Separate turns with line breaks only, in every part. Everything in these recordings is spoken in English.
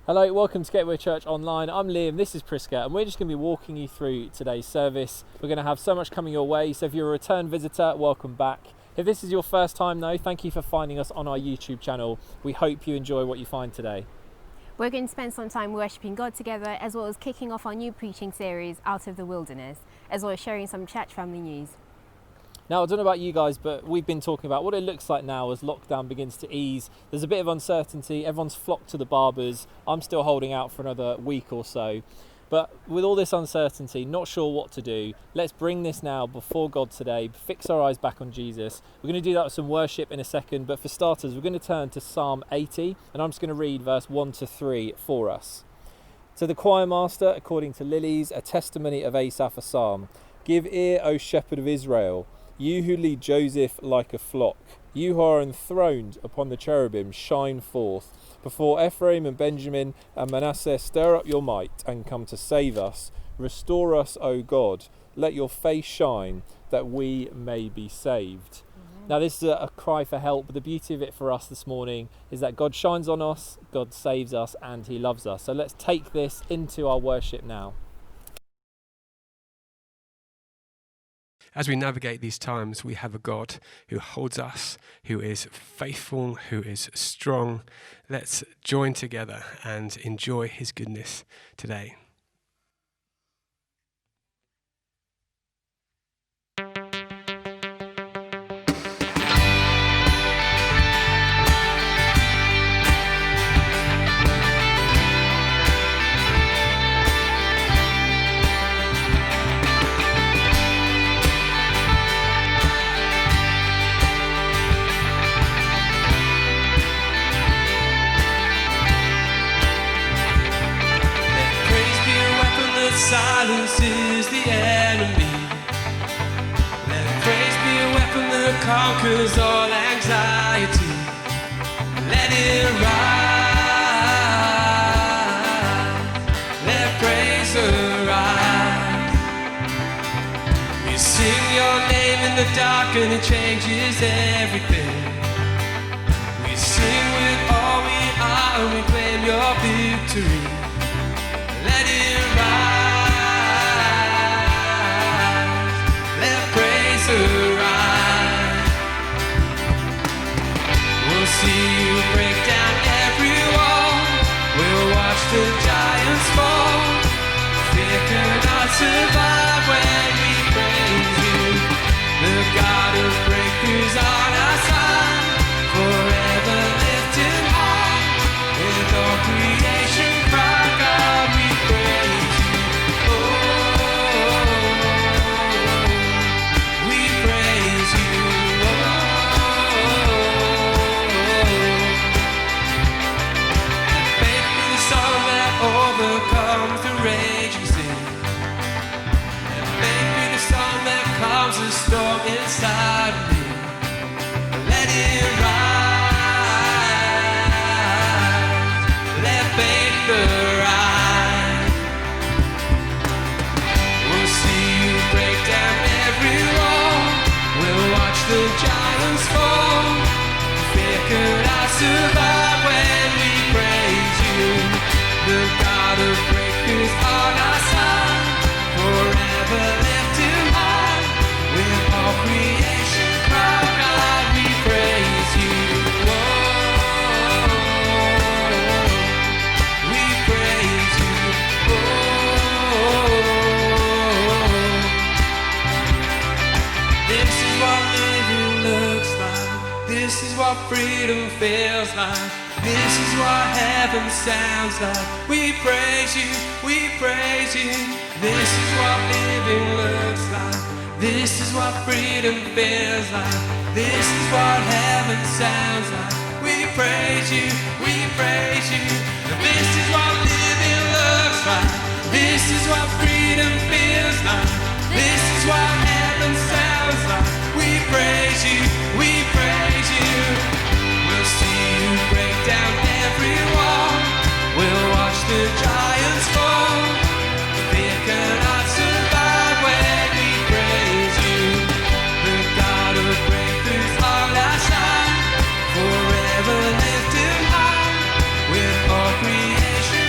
Hello, welcome to Gateway Church Online. I'm Liam, this is Priska, and we're just going to be walking you through today's service. We're going to have so much coming your way, so if you're a return visitor, welcome back. If this is your first time though, thank you for finding us on our YouTube channel. We hope you enjoy what you find today.
We're going to spend some time worshipping God together, as well as kicking off our new preaching series, Out of the Wilderness, as well as sharing some church family news.
Now, I don't know about you guys, but we've been talking about what it looks like now as lockdown begins to ease. There's a bit of uncertainty, everyone's flocked to the barbers. I'm still holding out for another week or so. But with all this uncertainty, not sure what to do, let's bring this now before God today, fix our eyes back on Jesus. We're going to do that with some worship in a second, but for starters, we're going to turn to Psalm 80, and I'm just going to read verse 1 to 3 for us. To the choir master, according to Lilies, a testimony of Asaph, a psalm. Give ear, O shepherd of Israel, you who lead Joseph like a flock. You who are enthroned upon the cherubim, shine forth. Before Ephraim and Benjamin and Manasseh, stir up your might and come to save us. Restore us, O God. Let your face shine, that we may be saved. Now, this is a cry for help, but the beauty of it for us this morning is that God shines on us, God saves us, and He loves us. So let's take this into our worship now.
As we navigate these times, we have a God who holds us, who is faithful, who is strong. Let's join together and enjoy His goodness today.
Silences the enemy. Let praise be a weapon that conquers all anxiety. Let it rise. Let praise arise. We sing your name in the dark and it changes everything. We sing with all we are and we claim your victory. Let it rise. We'll see you break down every wall. We'll watch the giants fall. Fear cannot survive when we praise you. The God of breakthroughs on our side, forever lifted high. With all creation cry, God, we praise you. Oh, we praise you. Overcomes the raging sea, and faith be the song that calms the storm inside of me. Let it rise, let faith arise. We'll see you break down every wall. We'll watch the giants fall. Fear cannot survive when we praise you. The God of breakthroughs on our side, forever lifted high. With all creation cry, God, we praise you. Oh, we praise you. Oh, this is what living looks like. This is what freedom feels like. This is what heaven sounds like. We praise you, we praise you. This is what living looks like. This is what freedom feels like. This is what heaven sounds like. We praise you, we praise you. This is what living looks like. This is what freedom feels like. This is what heaven sounds like. We praise you, we praise you. We'll see you break down every wall. We'll watch the giants fall. Fear cannot survive when we praise you. The God of breakthroughs on our side, forever lifted high. With all creation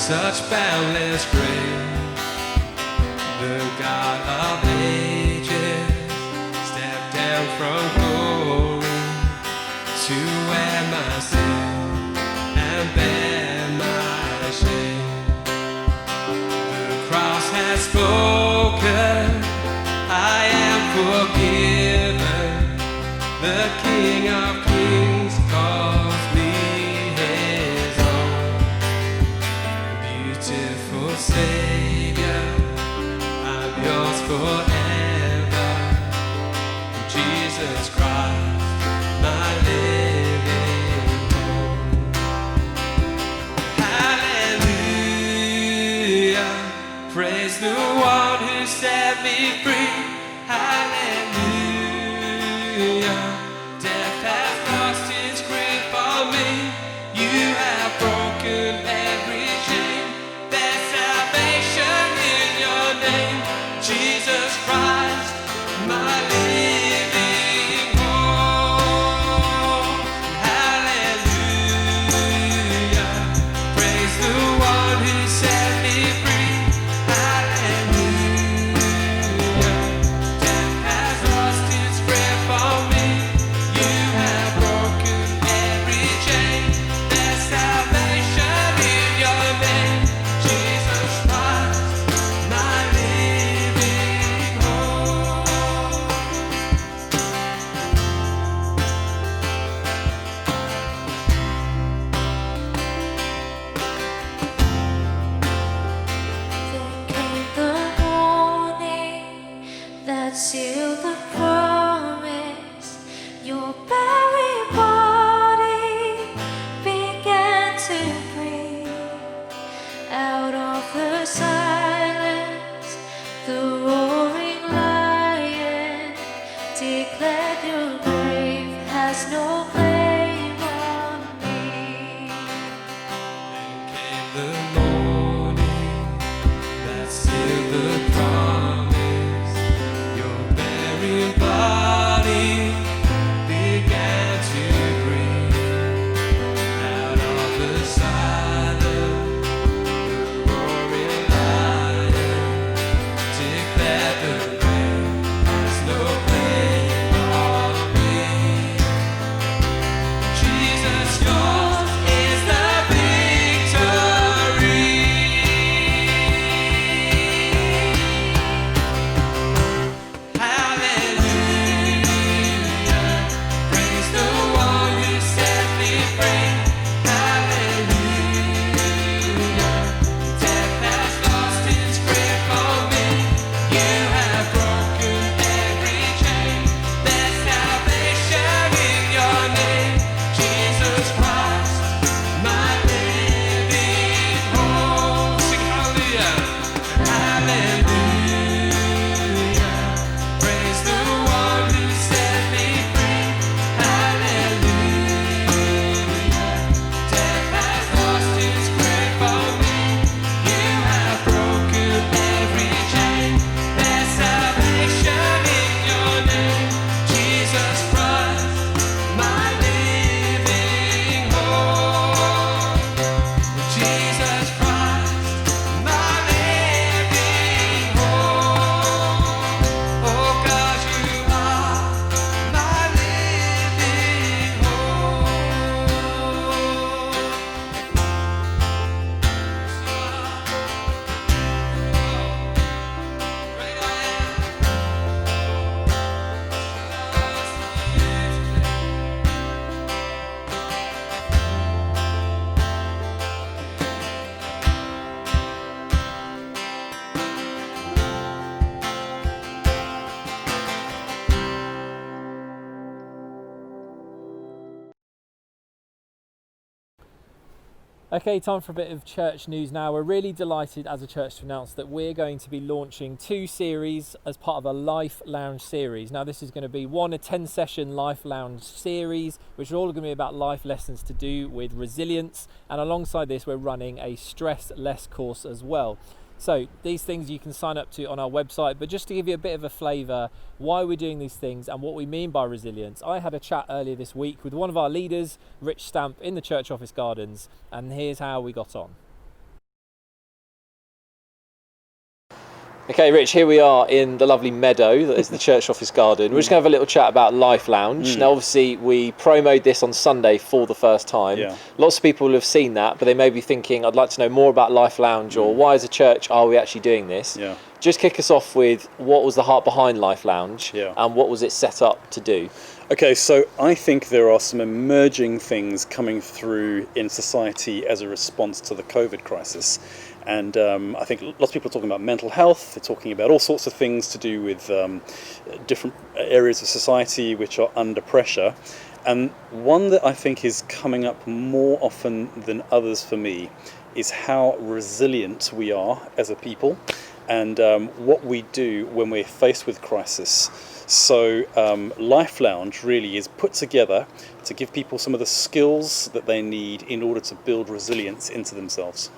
such boundless grace. The God of ages stepped down from glory to wear my sin and bear my shame. The cross has spoken, I am forgiven. The King of Kings calls me his own. Beautiful Savior, I'm yours forever. Jesus Christ, my living hope. Hallelujah, praise the one who set me free. Hallelujah, death has lost its grip on me. You have broken every chain. There's salvation in your name, Jesus Christ, my living hope. Hallelujah, praise the one who set me free. Hallelujah, death has lost its grip on me. You have broken every chain. There's salvation in your name, Jesus Christ, my living hope.
Then came the morning that sealed the promise. Your very body began to breathe. Out of the silence, the roaring lion declared your grave has no claim on me.
Then came the morning that sealed the promise. Your very body began to breathe. Out of the silence, the roaring lion declared the grave has no claim on me. Jesus, yours is the victory. Hallelujah, praise the one who set me free. Hallelujah, death has lost its grip on me. You have broken every chain. There's salvation in your name, Jesus Christ, my living hope. Sing hallelujah. Hallelujah, praise the one who set me free. Hallelujah, death has lost its grip on me. You have broken every chain. There's salvation in your name, Jesus Christ, my living hope. Jesus Christ, my living hope. Oh God, you are my living hope. Great I am.
Okay, time for a bit of church news now. We're really delighted as a church to announce that we're going to be launching 2 series as part of a Life Lounge series. Now, this is going to be a 10-session Life Lounge series, which are all going to be about life lessons to do with resilience. And alongside this, we're running a Stress Less course as well. So these things you can sign up to on our website, but just to give you a bit of a flavour why we're doing these things and what we mean by resilience, I had a chat earlier this week with one of our leaders, Rich Stamp, in the Church Office Gardens, and here's how we got on. Okay, Rich, here we are in the lovely meadow that is the church office garden. We're just going to have a little chat about Life Lounge. Now, obviously, we promoted this on Sunday for the first time.
Yeah.
Lots of people will have seen that, but they may be thinking, I'd like to know more about Life Lounge, or why as a church are we actually doing this?
Yeah.
Just kick us off with what was the heart behind Life Lounge,
Yeah.
and what was it set up to do?
Okay, so I think there are some emerging things coming through in society as a response to the COVID crisis. And I think lots of people are talking about mental health, they're talking about all sorts of things to do with different areas of society which are under pressure. And one that I think is coming up more often than others for me is how resilient we are as a people, and what we do when we're faced with crisis. So Life Lounge really is put together to give people some of the skills that they need in order to build resilience into themselves.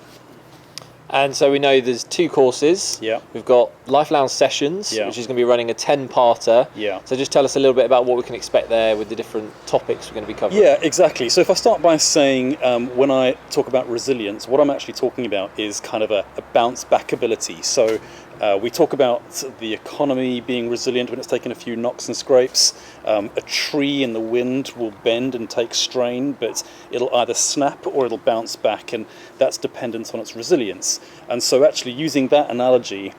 And so we know there's 2 courses.
Yeah.
We've got Life Lounge Sessions,
Yeah.
which is going to be running a 10-parter.
Yeah.
So just tell us a little bit about what we can expect there with the different topics we're going to be covering.
Yeah, exactly. So if I start by saying, when I talk about resilience, what I'm actually talking about is kind of a bounce back ability. So we talk about the economy being resilient when it's taken a few knocks and scrapes. A tree in the wind will bend and take strain, but it'll either snap or it'll bounce back, and that's dependent on its resilience. And so actually using that analogy,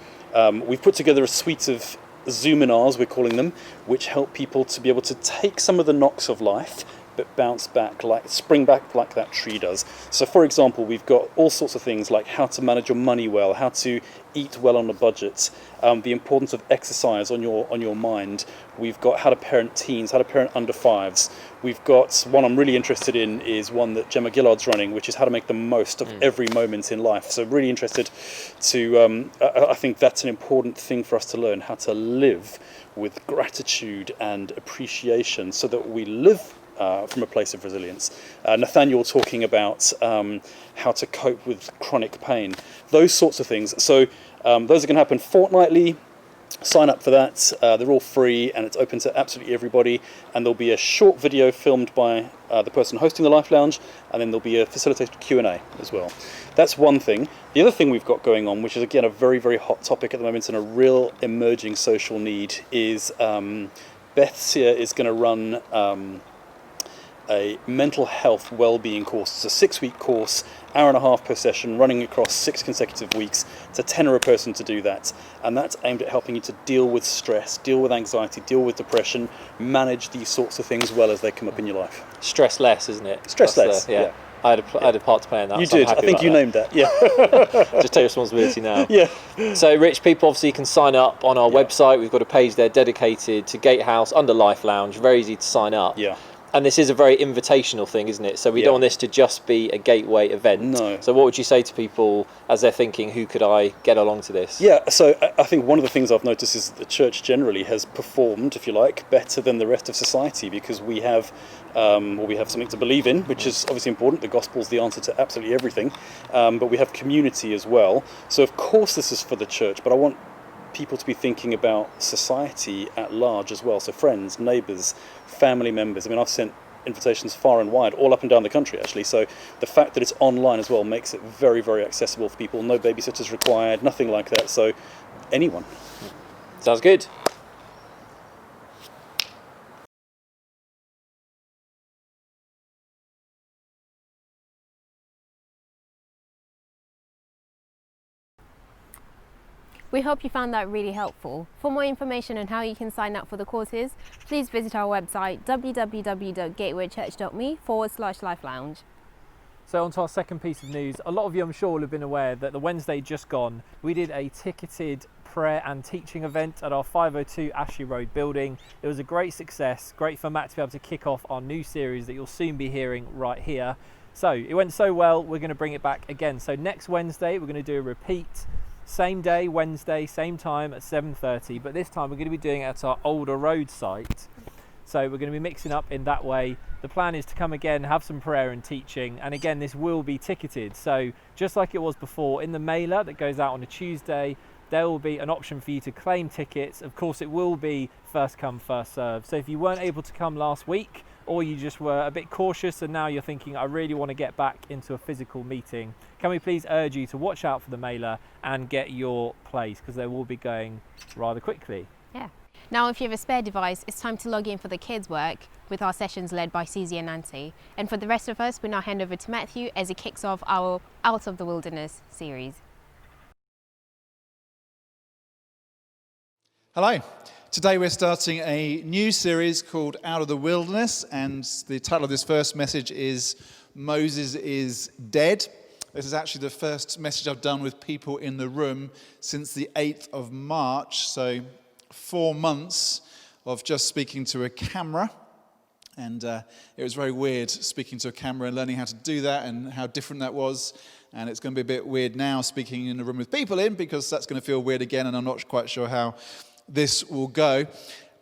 we've put together a suite of Zoominars, we're calling them, which help people to be able to take some of the knocks of life but bounce back, spring back like that tree does. So for example, we've got all sorts of things like how to manage your money well, how to eat well on a budget, the importance of exercise on your mind. We've got how to parent teens, how to parent under 5s. We've got one I'm really interested in is one that Gemma Gillard's running, which is how to make the most of every moment in life. So really interested to, I think that's an important thing for us to learn, how to live with gratitude and appreciation so that we live from a place of resilience. Nathaniel talking about how to cope with chronic pain, those sorts of things. So those are going to happen fortnightly. Sign up for that. They're all free and it's open to absolutely everybody. And there'll be a short video filmed by the person hosting the Life Lounge, and then there'll be a facilitated Q&A as well. That's one thing. The other thing we've got going on, which is again a very, very hot topic at the moment and a real emerging social need, is Beth here is going to run a mental health well-being course. It's a 6-week course, hour and a half per session, running across 6 consecutive weeks. It's a tenner a person to do that, and that's aimed at helping you to deal with stress, deal with anxiety, deal with depression, manage these sorts of things well as they come up in your life.
Stress less, isn't it?
Stress less, yeah.
I had a part to play in that.
You
so I'm
did. I
happy
think
about
you
that.
named that. Yeah.
Just take responsibility now.
Yeah.
So, Rich, people obviously can sign up on our website. We've got a page there dedicated to Gatehouse under Life Lounge. Very easy to sign up.
Yeah.
And this is a very invitational thing, isn't it? So we don't want this to just be a gateway event.
No.
So what would you say to people as they're thinking, who could I get along to this?
Yeah, so I think one of the things I've noticed is that the church generally has performed, if you like, better than the rest of society, because we have something to believe in, which is obviously important. The gospel's the answer to absolutely everything, but we have community as well. So of course this is for the church, but I want people to be thinking about society at large as well. So friends, neighbours, family members. I mean, I've sent invitations far and wide, all up and down the country actually. So the fact that it's online as well makes it very, very accessible for people. No babysitters required, nothing like that. So anyone.
Sounds good.
We hope you found that really helpful. For more information on how you can sign up for the courses, please visit our website www.gatewaychurch.me/Life Lounge.
So on to our second piece of news. A lot of you, I'm sure, will have been aware that the Wednesday just gone, we did a ticketed prayer and teaching event at our 502 Ashley Road building. It was a great success, great for Matt to be able to kick off our new series that you'll soon be hearing right here. So it went so well, we're going to bring it back again. So next Wednesday, we're going to do a repeat. Same day, Wednesday, same time at 7:30, but this time we're going to be doing it at our Alder Road site. So we're going to be mixing up in that way. The plan is to come again, have some prayer and teaching, and again this will be ticketed. So just like it was before, in the mailer that goes out on a Tuesday, there will be an option for you to claim tickets. Of course, it will be first come, first serve. So if you weren't able to come last week, or you just were a bit cautious and now you're thinking, I really want to get back into a physical meeting, can we please urge you to watch out for the mailer and get your place, because they will be going rather quickly.
Yeah. Now, if you have a spare device, it's time to log in for the kids' work with our sessions led by Susie and Nancy. And for the rest of us, we now hand over to Matthew as he kicks off our Out of the Wilderness series.
Hello. Today we're starting a new series called Out of the Wilderness, and the title of this first message is Moses is Dead. This is actually the first message I've done with people in the room since the 8th of March, so 4 months of just speaking to a camera. And it was very weird speaking to a camera and learning how to do that and how different that was. And it's going to be a bit weird now speaking in a room with people in, because that's going to feel weird again, and I'm not quite sure how this will go.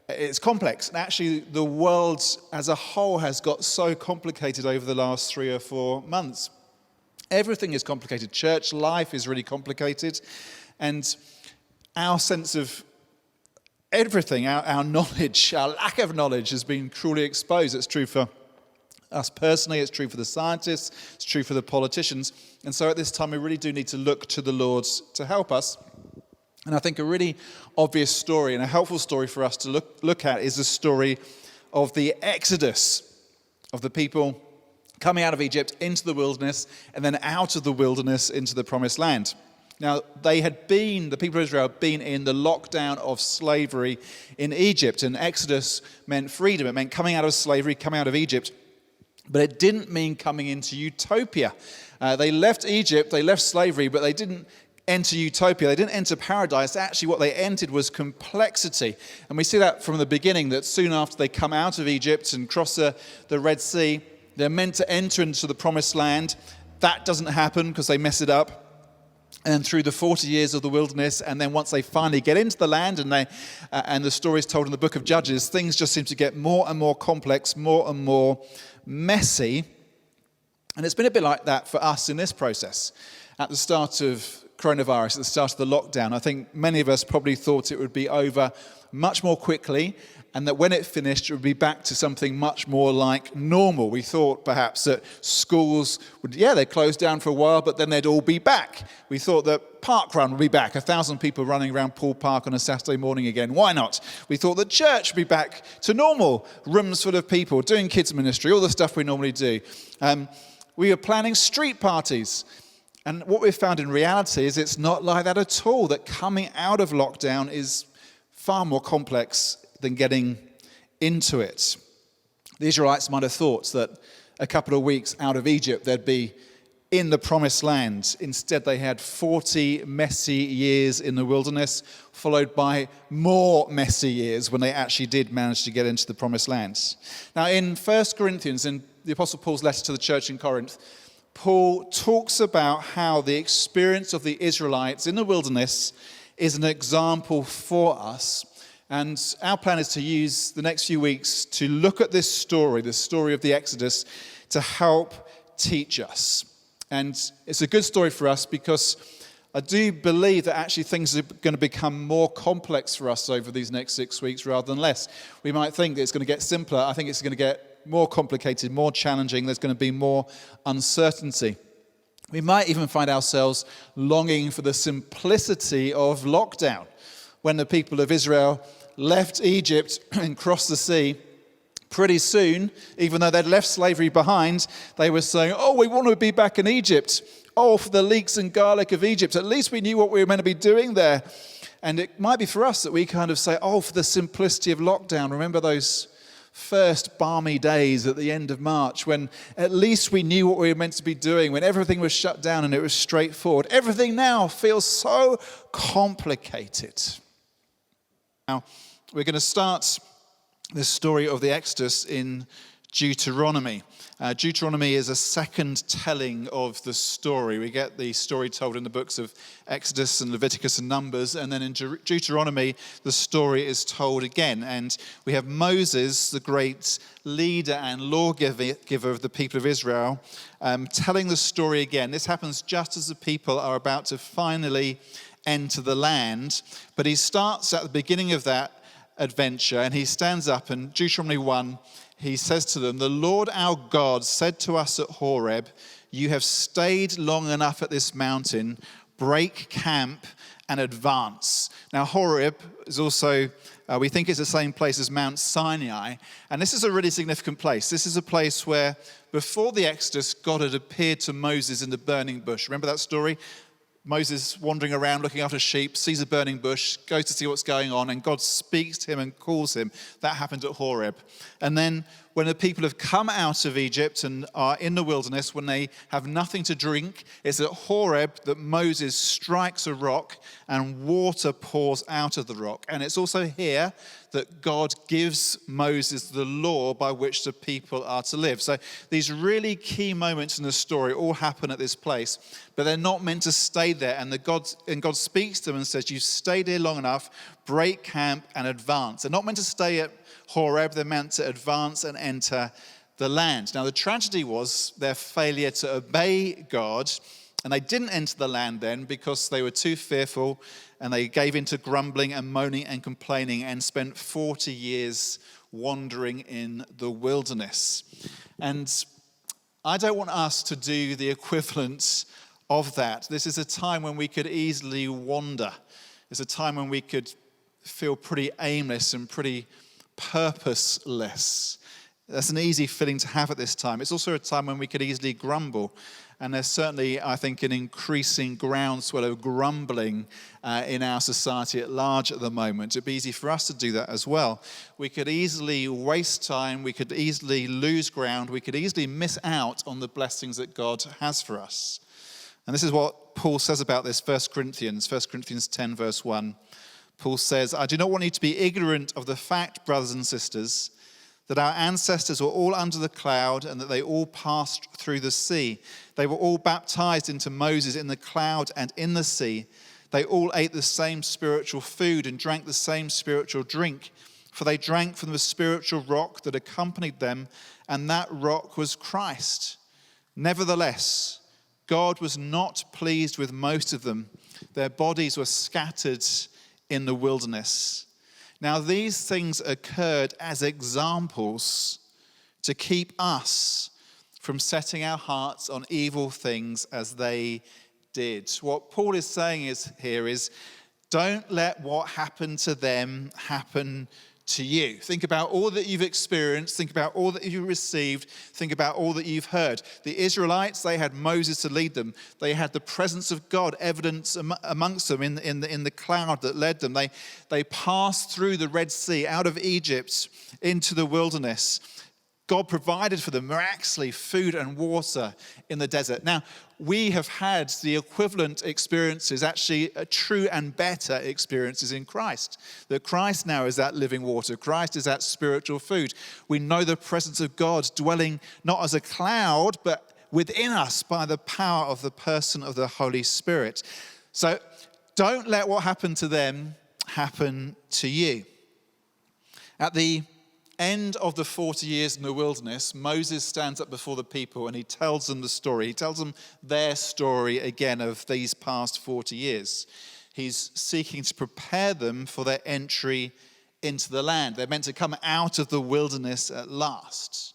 It's complex. And actually, the world as a whole has got so complicated over the last 3 or 4 months. Everything is complicated. Church life is really complicated. And our sense of everything, our knowledge, our lack of knowledge has been cruelly exposed. It's true for us personally, it's true for the scientists, it's true for the politicians. And so at this time, we really do need to look to the Lord to help us. And I think a really obvious story and a helpful story for us to look at is the story of the Exodus, of the people coming out of Egypt into the wilderness and then out of the wilderness into the promised land. Now, the people of Israel had been in the lockdown of slavery in Egypt, and Exodus meant freedom. It meant coming out of slavery, coming out of Egypt, but it didn't mean coming into utopia. They left Egypt, they left slavery, but they didn't enter utopia. They didn't enter paradise. Actually, what they entered was complexity. And we see that from the beginning, that soon after they come out of Egypt and cross the Red Sea, they're meant to enter into the promised land. That doesn't happen because they mess it up. And through the 40 years of the wilderness, and then once they finally get into the land, and the story is told in the book of Judges, things just seem to get more and more complex, more and more messy. And it's been a bit like that for us in this process. At the start of coronavirus, at the start of the lockdown, I think many of us probably thought it would be over much more quickly, and that when it finished, it would be back to something much more like normal. We thought perhaps that schools they'd close down for a while, but then they'd all be back. We thought that Parkrun would be back, 1,000 people running around Poole Park on a Saturday morning again. Why not? We thought that church would be back to normal, rooms full of people, doing kids ministry, all the stuff we normally do. We were planning street parties. And what we've found in reality is it's not like that at all, that coming out of lockdown is far more complex than getting into it. The Israelites might have thought that a couple of weeks out of Egypt, they'd be in the promised land. Instead, they had 40 messy years in the wilderness, followed by more messy years when they actually did manage to get into the promised land. Now, in 1 Corinthians, in the Apostle Paul's letter to the church in Corinth, Paul talks about how the experience of the Israelites in the wilderness is an example for us. And our plan is to use the next few weeks to look at this story, the story of the Exodus, to help teach us. And it's a good story for us because I do believe that actually things are going to become more complex for us over these next 6 weeks rather than less. We might think that it's going to get simpler. I think it's going to get more complicated, more challenging. There's going to be more uncertainty. We might even find ourselves longing for the simplicity of lockdown. When the people of Israel left Egypt and crossed the sea, pretty soon, even though they'd left slavery behind, they were saying, we want to be back in Egypt. For the leeks and garlic of Egypt. At least we knew what we were meant to be doing there. And it might be for us that we kind of say, for the simplicity of lockdown. Remember those first balmy days at the end of March when at least we knew what we were meant to be doing, when everything was shut down and it was straightforward. Everything now feels so complicated. Now, we're going to start this story of the Exodus in Deuteronomy. Deuteronomy is a second telling of the story. We get the story told in the books of Exodus and Leviticus and Numbers, and then in Deuteronomy, the story is told again. And we have Moses, the great leader and lawgiver of the people of Israel, telling the story again. This happens just as the people are about to finally enter the land, but he starts at the beginning of that adventure, and he stands up, and Deuteronomy 1, he says to them, "The Lord our God said to us at Horeb, you have stayed long enough at this mountain, break camp and advance." Now, Horeb is also, we think it's the same place as Mount Sinai, and this is a really significant place. This is a place where, before the Exodus, God had appeared to Moses in the burning bush. Remember that story? Moses wandering around looking after sheep, sees a burning bush, goes to see what's going on, and God speaks to him and calls him. That happened at Horeb. And then when the people have come out of Egypt and are in the wilderness, when they have nothing to drink, it's at Horeb that Moses strikes a rock and water pours out of the rock. And it's also here that God gives Moses the law by which the people are to live. So these really key moments in the story all happen at this place, but they're not meant to stay there. And God speaks to them and says, "You've stayed here long enough, break camp and advance." They're not meant to stay at Horeb, they're meant to advance and enter the land. Now, the tragedy was their failure to obey God, and they didn't enter the land then because they were too fearful, and they gave in to grumbling and moaning and complaining and spent 40 years wandering in the wilderness. And I don't want us to do the equivalent of that. This is a time when we could easily wander. It's a time when we could feel pretty aimless and pretty purposeless. That's an easy feeling to have at this time. It's also a time when we could easily grumble. And there's certainly, I think, an increasing groundswell of grumbling in our society at large at the moment. It'd be easy for us to do that as well. We could easily waste time. We could easily lose ground. We could easily miss out on the blessings that God has for us. And this is what Paul says about this, 1 Corinthians 10, verse 1. Paul says, "I do not want you to be ignorant of the fact, brothers and sisters, that our ancestors were all under the cloud and that they all passed through the sea. They were all baptized into Moses in the cloud and in the sea. They all ate the same spiritual food and drank the same spiritual drink, for they drank from the spiritual rock that accompanied them, and that rock was Christ. Nevertheless, God was not pleased with most of them. Their bodies were scattered in the wilderness." Now, these things occurred as examples to keep us from setting our hearts on evil things as they did. What Paul is saying here is, don't let what happened to them happen to you. Think about all that you've experienced. Think about all that you've received. Think about all that you've heard. The Israelites, they had Moses to lead them. They had the presence of God evidence amongst them in the cloud that led them. They passed through the Red Sea, out of Egypt, into the wilderness. God provided for them miraculously food and water in the desert. Now, we have had the equivalent experiences, actually true and better experiences in Christ. That Christ now is that living water. Christ is that spiritual food. We know the presence of God dwelling not as a cloud, but within us by the power of the person of the Holy Spirit. So don't let what happened to them happen to you. At the end of the 40 years in the wilderness, Moses stands up before the people and he tells them the story. He tells them their story again of these past 40 years. He's seeking to prepare them for their entry into the land. They're meant to come out of the wilderness at last.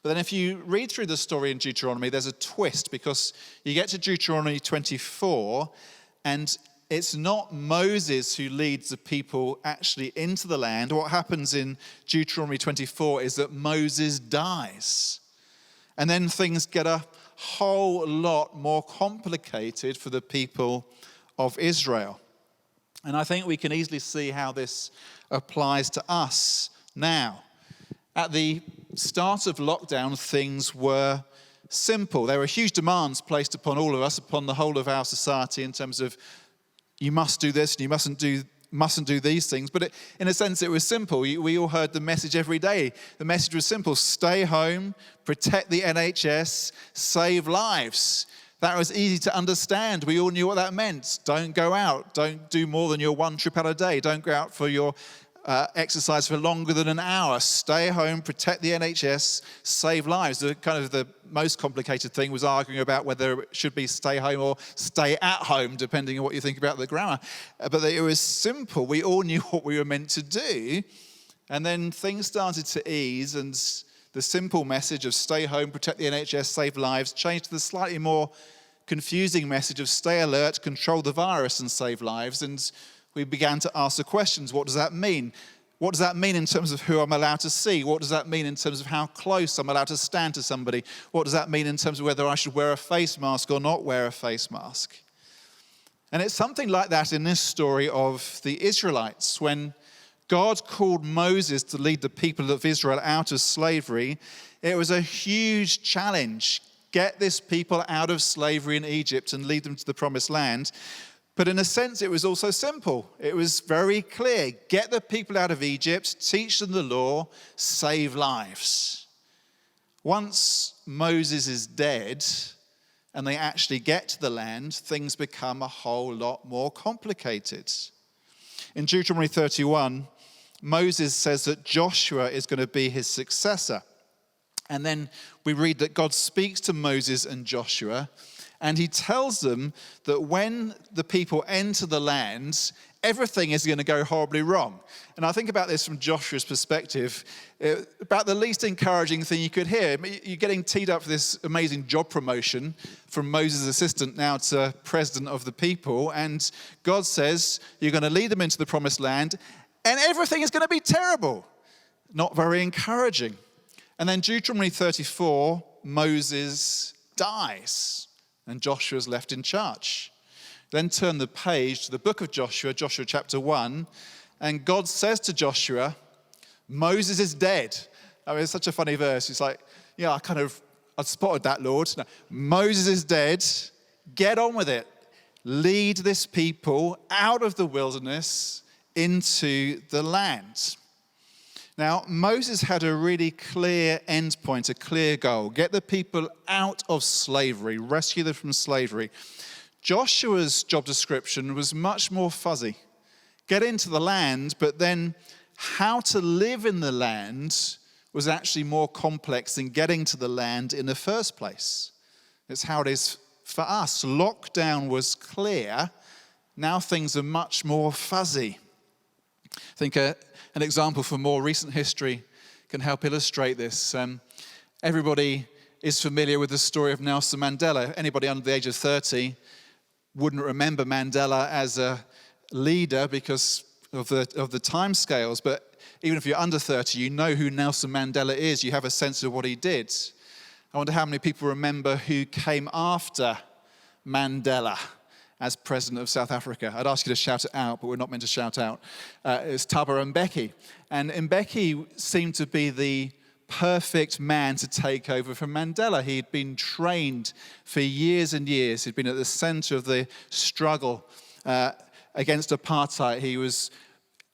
But then if you read through the story in Deuteronomy, there's a twist, because you get to Deuteronomy 24 and it's not Moses who leads the people actually into the land. What happens in Deuteronomy 24 is that Moses dies. And then things get a whole lot more complicated for the people of Israel. And I think we can easily see how this applies to us now. At the start of lockdown, things were simple. There were huge demands placed upon all of us, upon the whole of our society, in terms of you must do this and you mustn't do these things. But in a sense, it was simple. We all heard the message every day. The message was simple: stay home, protect the NHS, save lives. That was easy to understand. We all knew what that meant. Don't go out. Don't do more than your one trip out a day. Don't go out for your exercise for longer than an hour. Stay home, protect the NHS, save lives. The most complicated thing was arguing about whether it should be stay home or stay at home, depending on what you think about the grammar. But it was simple. We all knew what we were meant to do. And then things started to ease, and the simple message of stay home, protect the NHS, save lives changed to the slightly more confusing message of stay alert, control the virus, and save lives. And we began to ask the questions. What does that mean? What does that mean in terms of who I'm allowed to see? What does that mean in terms of how close I'm allowed to stand to somebody? What does that mean in terms of whether I should wear a face mask or not wear a face mask? And it's something like that in this story of the Israelites. When God called Moses to lead the people of Israel out of slavery, it was a huge challenge. Get this people out of slavery in Egypt and lead them to the promised land. But in a sense, it was also simple. It was very clear. Get the people out of Egypt, teach them the law, save lives. Once Moses is dead and they actually get to the land, things become a whole lot more complicated. In Deuteronomy 31, Moses says that Joshua is going to be his successor. And then we read that God speaks to Moses and Joshua, and he tells them that when the people enter the land, everything is going to go horribly wrong. And I think about this from Joshua's perspective, about the least encouraging thing you could hear. You're getting teed up for this amazing job promotion from Moses' assistant now to president of the people. And God says, you're going to lead them into the promised land, and everything is going to be terrible. Not very encouraging. And then Deuteronomy 34, Moses dies, and Joshua's left in charge. Then turn the page to the book of Joshua, Joshua chapter 1, and God says to Joshua, Moses is dead. I mean, it's such a funny verse. It's like, yeah, I'd spotted that, Lord. No, Moses is dead. Get on with it. Lead this people out of the wilderness into the land. Now, Moses had a really clear end point, a clear goal. Get the people out of slavery, rescue them from slavery. Joshua's job description was much more fuzzy. Get into the land, but then how to live in the land was actually more complex than getting to the land in the first place. It's how it is for us. Lockdown was clear. Now things are much more fuzzy. I think an example from more recent history can help illustrate this. Everybody is familiar with the story of Nelson Mandela. Anybody under the age of 30 wouldn't remember Mandela as a leader because of the time scales, but even if you're under 30, you know who Nelson Mandela is. You have a sense of what he did. I wonder how many people remember who came after Mandela as president of South Africa. I'd ask you to shout it out, but we're not meant to shout out. It's Thabo Mbeki. And Mbeki seemed to be the perfect man to take over from Mandela. He'd been trained for years and years. He'd been at the center of the struggle against apartheid. He was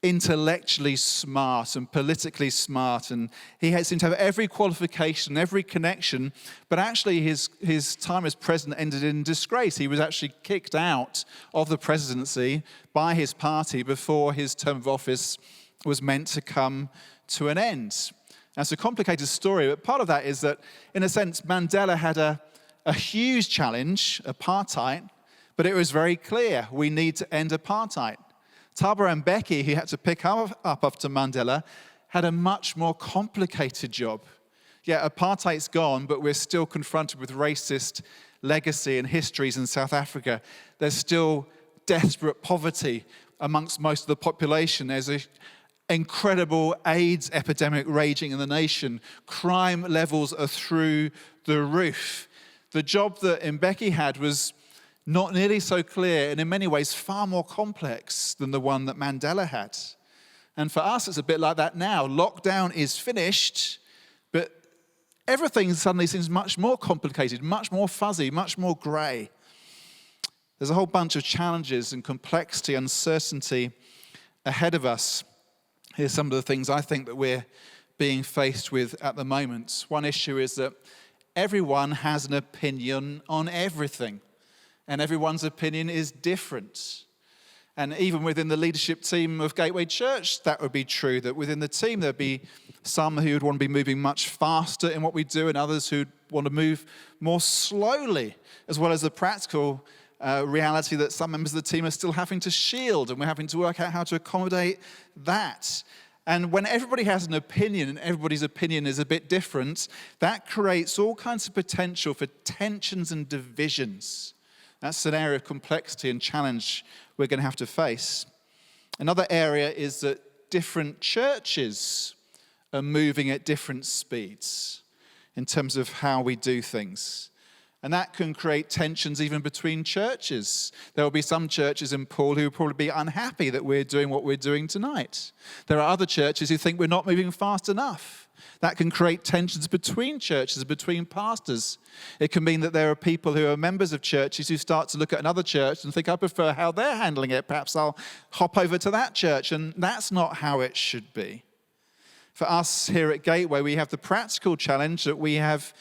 intellectually smart and politically smart, and he seemed to have every qualification, every connection, but actually his time as president ended in disgrace. He was actually kicked out of the presidency by his party before his term of office was meant to come to an end. Now, it's a complicated story, but part of that is that, in a sense, Mandela had a huge challenge, apartheid, but it was very clear, we need to end apartheid. Thabo Mbeki, who had to pick up after Mandela, had a much more complicated job. Yeah, apartheid's gone, but we're still confronted with racist legacy and histories in South Africa. There's still desperate poverty amongst most of the population. There's an incredible AIDS epidemic raging in the nation. Crime levels are through the roof. The job that Mbeki had was not nearly so clear, and in many ways far more complex than the one that Mandela had. And for us, it's a bit like that now. Lockdown is finished, but everything suddenly seems much more complicated, much more fuzzy, much more grey. There's a whole bunch of challenges and complexity, uncertainty ahead of us. Here's some of the things I think that we're being faced with at the moment. One issue is that everyone has an opinion on everything. And everyone's opinion is different. And even within the leadership team of Gateway Church, that would be true, that within the team there'd be some who would want to be moving much faster in what we do and others who'd want to move more slowly, as well as the practical reality that some members of the team are still having to shield, and we're having to work out how to accommodate that. And when everybody has an opinion and everybody's opinion is a bit different, that creates all kinds of potential for tensions and divisions. That's an area of complexity and challenge we're going to have to face. Another area is that different churches are moving at different speeds in terms of how we do things. And that can create tensions even between churches. There will be some churches in Poole who will probably be unhappy that we're doing what we're doing tonight. There are other churches who think we're not moving fast enough. That can create tensions between churches, between pastors. It can mean that there are people who are members of churches who start to look at another church and think, I prefer how they're handling it. Perhaps I'll hop over to that church. And that's not how it should be. For us here at Gateway, we have the practical challenge that we have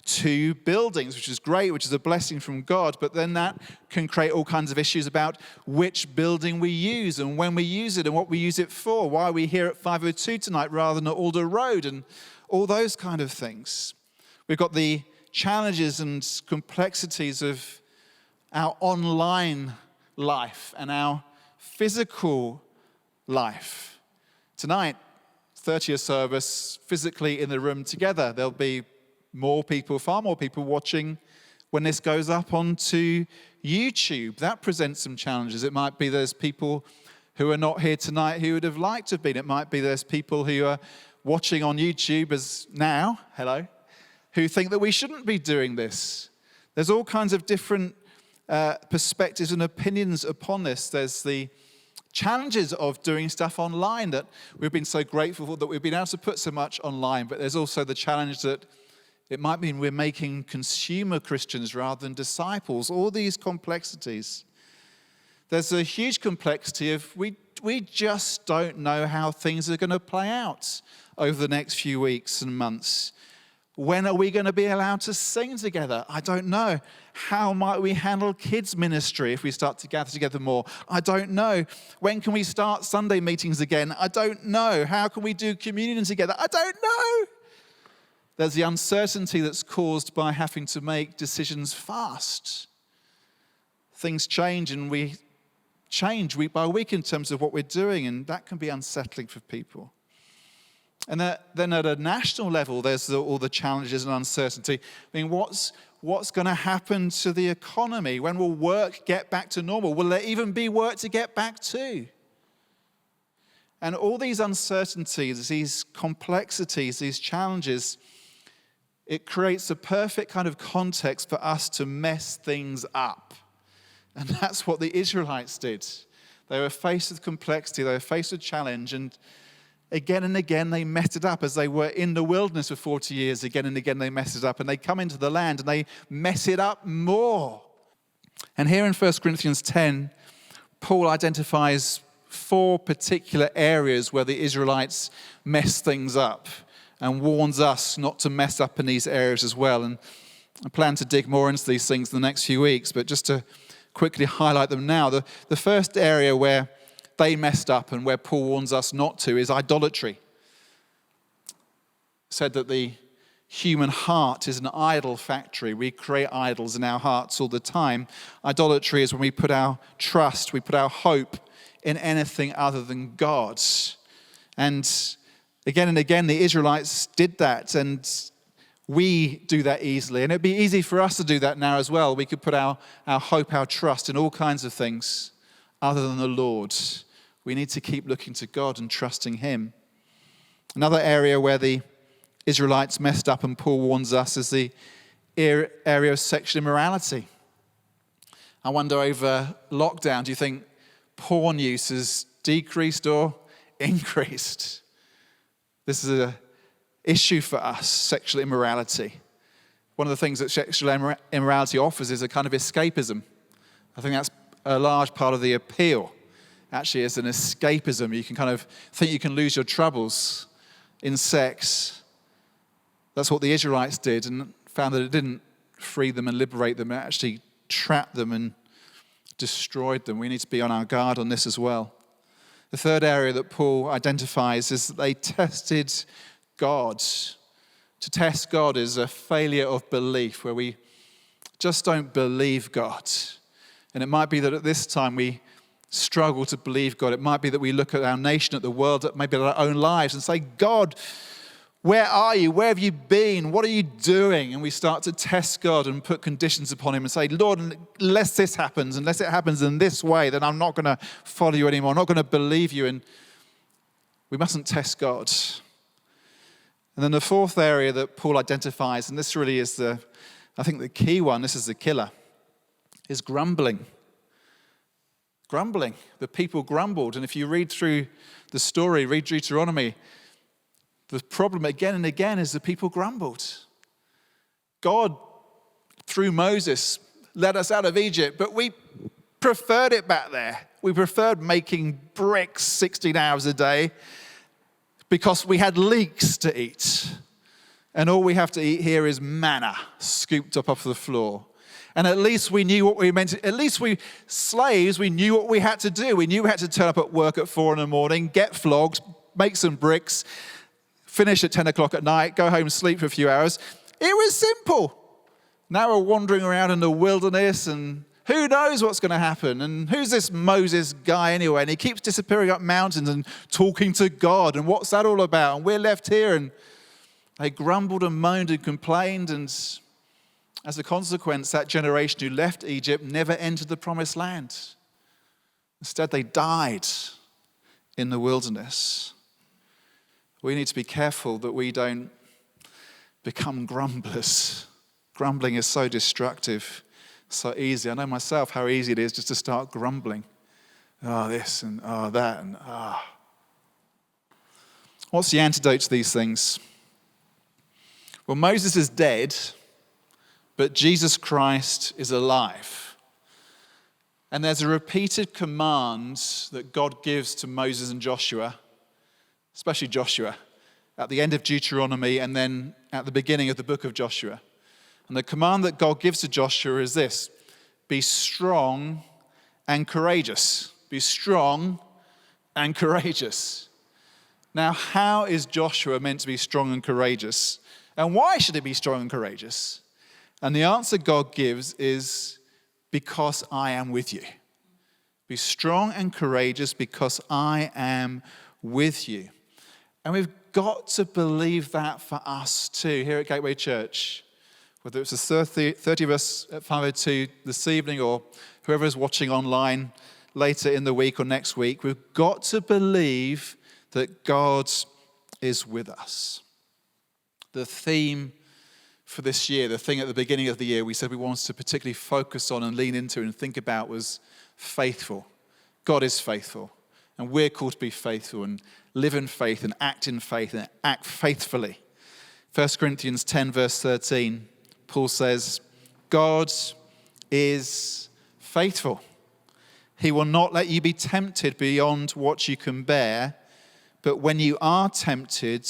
2 buildings, which is great, which is a blessing from God, but then that can create all kinds of issues about which building we use and when we use it and what we use it for. Why are we here at 502 tonight rather than at Alder Road, and all those kind of things. We've got the challenges and complexities of our online life and our physical life. Tonight, 30 or so of us physically in the room together. There'll be more people, far more people watching when this goes up onto YouTube. That presents some challenges. It might be there's people who are not here tonight who would have liked to have been. It might be there's people who are watching on YouTube as now, hello, who think that we shouldn't be doing this. There's all kinds of different perspectives and opinions upon this. There's the challenges of doing stuff online that we've been so grateful for, that we've been able to put so much online, but there's also the challenge that it might mean we're making consumer Christians rather than disciples. All these complexities. There's a huge complexity of we just don't know how things are going to play out over the next few weeks and months. When are we going to be allowed to sing together? I don't know. How might we handle kids ministry if we start to gather together more? I don't know. When can we start Sunday meetings again? I don't know. How can we do communion together? I don't know. There's the uncertainty that's caused by having to make decisions fast. Things change, and we change week by week in terms of what we're doing, and that can be unsettling for people. And then at a national level, there's all the challenges and uncertainty. I mean, what's going to happen to the economy? When will work get back to normal? Will there even be work to get back to? And all these uncertainties, these complexities, these challenges, it creates a perfect kind of context for us to mess things up. And that's what the Israelites did. They were faced with complexity, they were faced with challenge, and again they messed it up. As they were in the wilderness for 40 years, again and again they messed it up, and they come into the land and they mess it up more. And here in 1 Corinthians 10, Paul identifies 4 particular areas where the Israelites messed things up, and warns us not to mess up in these areas as well. And I plan to dig more into these things in the next few weeks, but just to quickly highlight them now. The first area where they messed up and where Paul warns us not to is idolatry. Said that the human heart is an idol factory. We create idols in our hearts all the time. Idolatry is when we put our trust, we put our hope in anything other than God. And again, the Israelites did that, and we do that easily. And it'd be easy for us to do that now as well. We could put our hope, our trust in all kinds of things other than the Lord. We need to keep looking to God and trusting Him. Another area where the Israelites messed up, and Paul warns us, is the area of sexual immorality. I wonder, over lockdown, do you think porn use has decreased or increased? This is an issue for us, sexual immorality. One of the things that sexual immorality offers is a kind of escapism. I think that's a large part of the appeal. Actually, it's an escapism. You can kind of think you can lose your troubles in sex. That's what the Israelites did, and found that it didn't free them and liberate them. It actually trapped them and destroyed them. We need to be on our guard on this as well. The third area that Paul identifies is that they tested God. To test God is a failure of belief, where we just don't believe God. And it might be that at this time we struggle to believe God. It might be that we look at our nation, at the world, at maybe at our own lives and say, God, where are you? Where have you been? What are you doing? And we start to test God and put conditions upon him and say, Lord, unless this happens, unless it happens in this way, then I'm not going to follow you anymore. I'm not going to believe you. And we mustn't test God. And then the fourth area that Paul identifies, and this really is I think the key one, this is the killer, is grumbling. Grumbling. The people grumbled. And if you read through the story, read Deuteronomy, the problem again and again is the people grumbled. God, through Moses, led us out of Egypt, but we preferred it back there. We preferred making bricks 16 hours a day because we had leeks to eat. And all we have to eat here is manna scooped up off the floor. And at least we knew what we meant to, at least we, slaves, we knew what we had to do. We knew we had to turn up at work at 4 a.m, get flogged, make some bricks, finish at 10 o'clock at night, go home, sleep for a few hours. It was simple. Now we're wandering around in the wilderness and who knows what's going to happen? And who's this Moses guy anyway? And he keeps disappearing up mountains and talking to God. And what's that all about? And we're left here. And they grumbled and moaned and complained. And as a consequence, that generation who left Egypt never entered the promised land. Instead, they died in the wilderness. We need to be careful that we don't become grumblers. Grumbling is so destructive, so easy. I know myself how easy it is just to start grumbling. Oh, this and oh, that and ah. What's the antidote to these things? Well, Moses is dead, but Jesus Christ is alive. And there's a repeated command that God gives to Moses and Joshua, especially Joshua, at the end of Deuteronomy and then at the beginning of the book of Joshua. And the command that God gives to Joshua is this: be strong and courageous. Be strong and courageous. Now, how is Joshua meant to be strong and courageous? And why should he be strong and courageous? And the answer God gives is, because I am with you. Be strong and courageous because I am with you. And we've got to believe that for us too, here at Gateway Church. Whether it's the 30 of us at 502 this evening or whoever is watching online later in the week or next week, we've got to believe that God is with us. The theme for this year, the thing at the beginning of the year we said we wanted to particularly focus on and lean into and think about was faithful. God is faithful. And we're called to be faithful and live in faith and act faithfully. 1 Corinthians 10 verse 13, Paul says, God is faithful. He will not let you be tempted beyond what you can bear, but when you are tempted,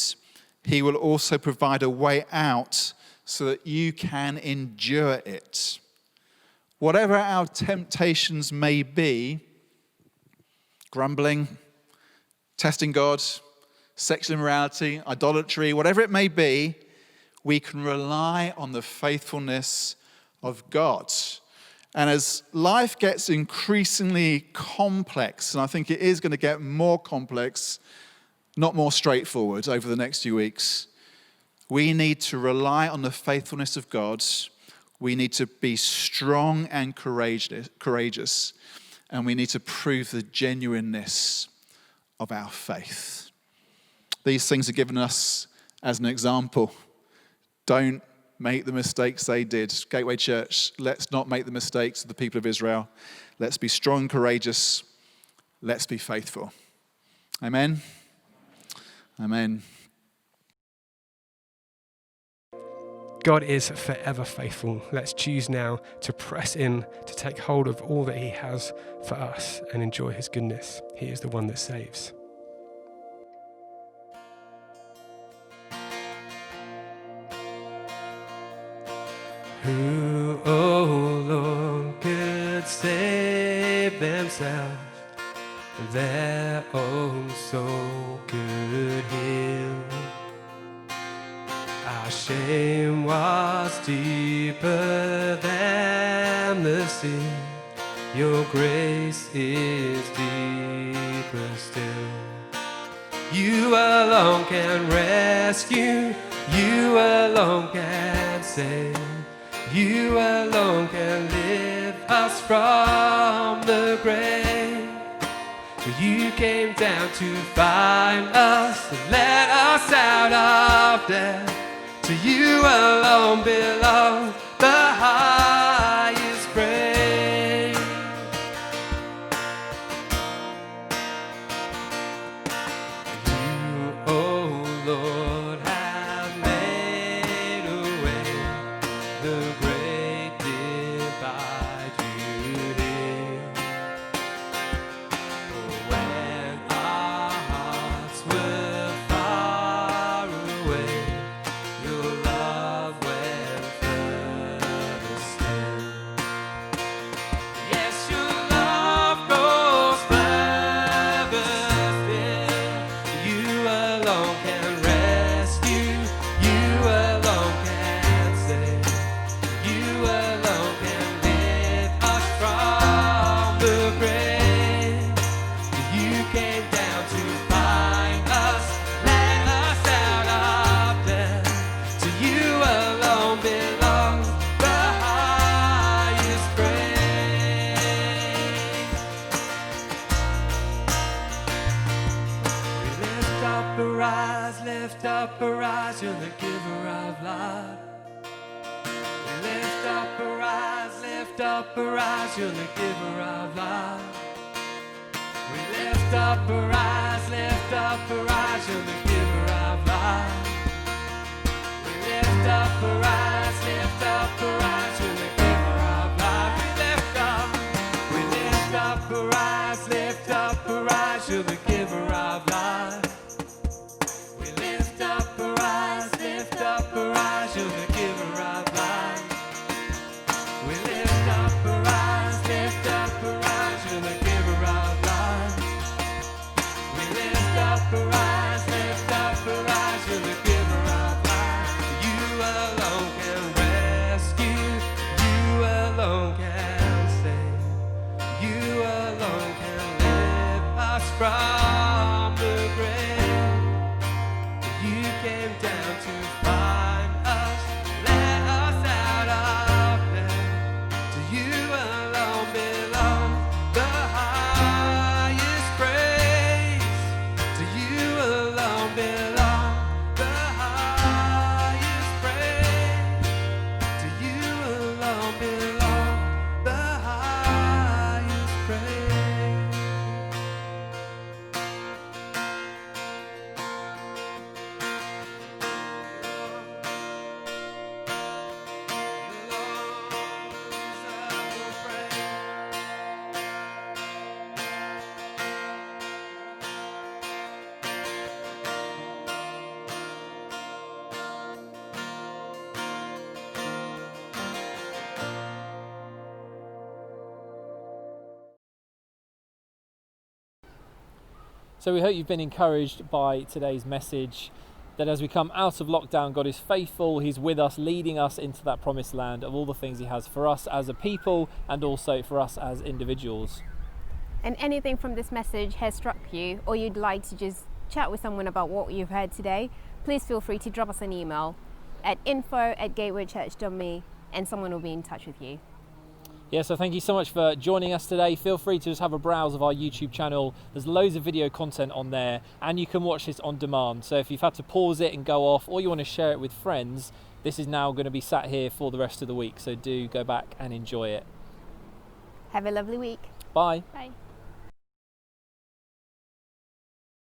he will also provide a way out so that you can endure it. Whatever our temptations may be, grumbling, testing God, sexual immorality, idolatry, whatever it may be, we can rely on the faithfulness of God. And as life gets increasingly complex, and I think it is going to get more complex, not more straightforward over the next few weeks, we need to rely on the faithfulness of God. We need to be strong and courageous, and we need to prove the genuineness of our faith. These things are given us as an example. Don't make the mistakes they did. Gateway Church, let's not make the mistakes of the people of Israel. Let's be strong and courageous. Let's be faithful. Amen? Amen.
God is forever faithful. Let's choose now to press in, to take hold of all that he has for us and enjoy his goodness. He is the one that saves.
Who, oh Lord, could say gave themselves their own so could heal. Our shame was deeper than the sea. Your grace is deeper still. You alone can rescue. You alone can save. You alone can lift us from the grave. You came down to find us and let us out of death. To you alone belongs the highest praise. You, oh Lord, have made a way. The great divide you heal. When our hearts were far away, your love went further still. Yes, your love goes further still. You alone can rescue. You alone can save. You alone can lift us from the grave. You came down to find us, let us out of death. To you alone belongs the highest praise. We lift up our eyes, lift up our eyes, you're the giver of life. We lift up our eyes, lift up our eyes, you're the giver of life. We lift up our eyes, lift up our eyes, you're the giver of life. We lift up our eyes, lift up our eyes, you're the giver of life. We lift up our eyes, lift up our eyes, you're the giver of life. We lift up our eyes, lift up our eyes, you're the giver of life. We lift up our eyes, lift up our eyes, you're the giver of life. We lift up our eyes, lift up our eyes, you're the giver of life. You alone can rescue, you alone can save, you alone can lift us from the grave. You came down to find us, let us out of death. To you alone belongs the highest praise. To you alone belongs the highest praise. To you alone belongs the highest praise.
So we hope you've been encouraged by today's message, that as we come out of lockdown, God is faithful, He's with us, leading us into that promised land of all the things He has for us as a people and also for us as individuals.
And anything from this message has struck you, or you'd like to just chat with someone about what you've heard today, please feel free to drop us an email at info@gatewaychurch.me and someone will be in touch with you.
Yeah, so thank you so much for joining us today. Feel free to just have a browse of our YouTube channel. There's loads of video content on there and you can watch this on demand. So if you've had to pause it and go off, or you want to share it with friends, this is now going to be sat here for the rest of the week. So do go back and enjoy it.
Have a lovely week.
Bye.
Bye.